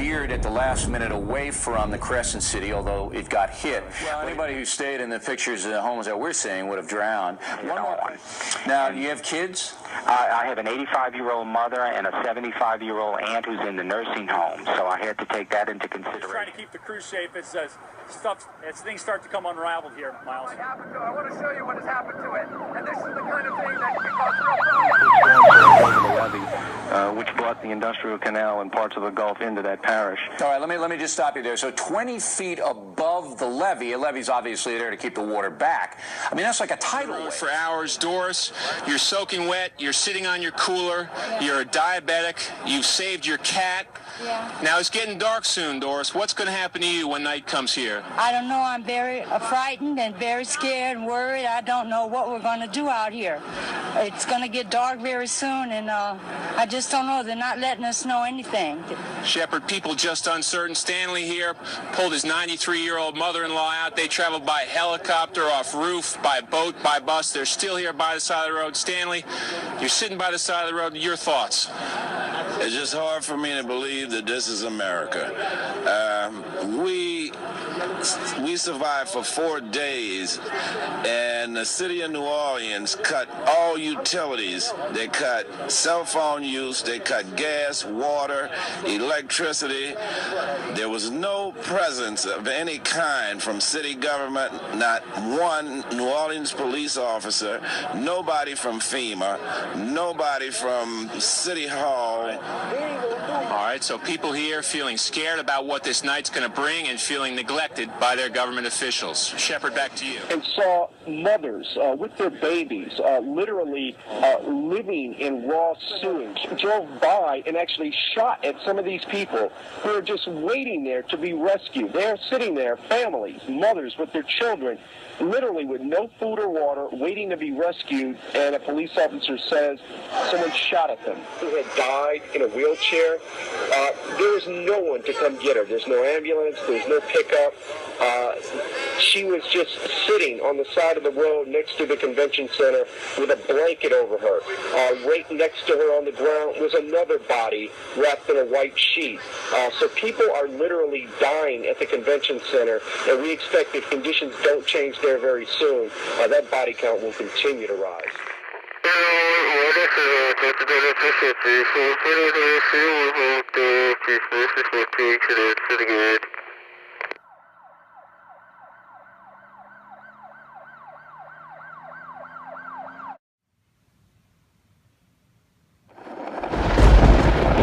veered at the last minute away from the Crescent City, although it got hit. Well, anybody who stayed in the pictures of the homes that we're seeing would have drowned. One more. Now, do you have kids? I have an 85-year-old mother and a 75-year-old aunt who's in the nursing home, so I had to take that into consideration. We're trying to keep the crew safe as things start to come unraveled here, Miles. What happened to it? I want to show you what has happened to it. And this is the kind of thing that can cause real problems. Which brought the industrial canal and parts of the Gulf into that parish. All right, let me just stop you there. So 20 feet above the levee, a levee's obviously there to keep the water back. I mean, that's like a tidal wave. For hours, Doris, you're soaking wet, you're sitting on your cooler, you're a diabetic, you've saved your cat. Yeah. Now it's getting dark soon, Doris. What's going to happen to you when night comes here? I don't know. I'm very frightened and very scared and worried. I don't know what we're going to do out here. It's going to get dark very soon, and I just don't know. They're not letting us know anything. Shepard, people just uncertain. Stanley here pulled his 93-year-old mother-in-law out. They traveled by helicopter, off roof, by boat, by bus. They're still here by the side of the road. Stanley, you're sitting by the side of the road. Your thoughts? It's just hard for me to believe that this is America. We survived for 4 days, and the city of New Orleans cut all utilities. They cut cell phone use, they cut gas, water, electricity. There was no presence of any kind from city government, not one New Orleans police officer, nobody from FEMA, nobody from City Hall. All right, so people here feeling scared about what this night's going to bring and feeling neglected by their government officials. Shepard, back to you. And saw mothers with their babies literally living in raw sewage. Drove by and actually shot at some of these people who are just waiting there to be rescued. They're sitting there, families, mothers with their children, literally with no food or water, waiting to be rescued, and a police officer says someone shot at them. Who had died in a wheelchair. There was no one to come get her. There's no ambulance. There's no pickup. She was just sitting on the side of the road next to the convention center with a blanket over her. Right next to her on the ground was another body wrapped in a white sheet. So people are literally dying at the convention center, and we expect if conditions don't change there very soon, that body count will continue to rise. Oh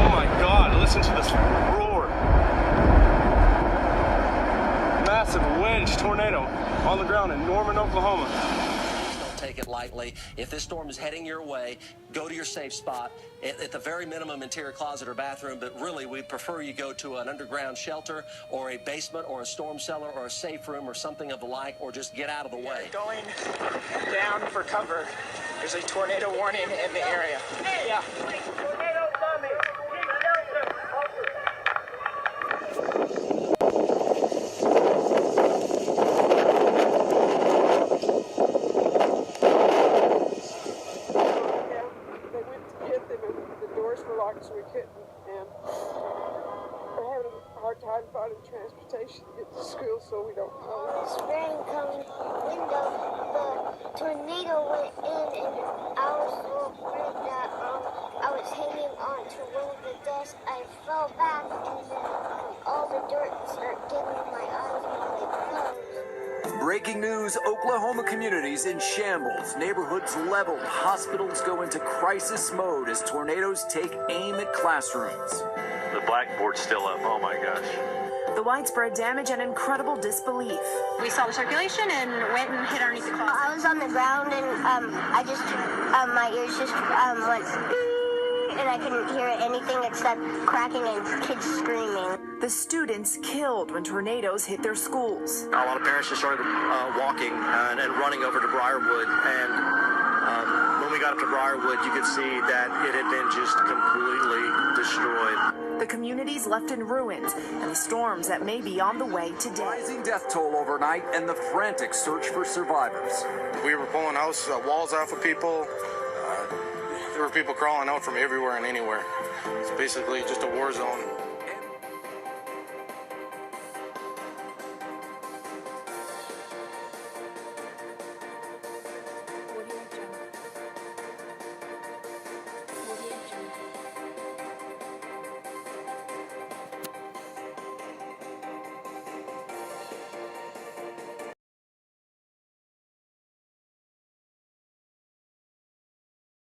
my God, listen to this roar. Massive wind tornado on the ground in Norman, Oklahoma. Don't take it lightly. If this storm is heading your way, go to your safe spot. At the very minimum, interior closet or bathroom, but really we'd prefer you go to an underground shelter or a basement or a storm cellar or a safe room or something of the like, or just get out of the way. Going down for cover. There's a tornado warning in the area. Yeah. Tornado coming. So we couldn't, and we're having a hard time finding transportation to get to school, so we don't know. It's rain coming window. The tornado went in, and I was so afraid that I was hanging on to one of the desks. I fell back, and then all the dirt started getting in my eyes and my nose. Breaking news, Oklahoma communities in shambles, neighborhoods leveled, hospitals go into crisis mode as tornadoes take aim at classrooms. The blackboard's still up, oh my gosh. The widespread damage and incredible disbelief. We saw the circulation and went and hid underneath the closet. I was on the ground and my ears just went and I couldn't hear anything except cracking and kids screaming. The students killed when tornadoes hit their schools. A lot of parents just started walking and running over to Briarwood, and when we got up to Briarwood, you could see that it had been just completely destroyed. The communities left in ruins, and the storms that may be on the way today. Rising death toll overnight and the frantic search for survivors. We were pulling house walls off of people. There were people crawling out from everywhere and anywhere. It's basically just a war zone.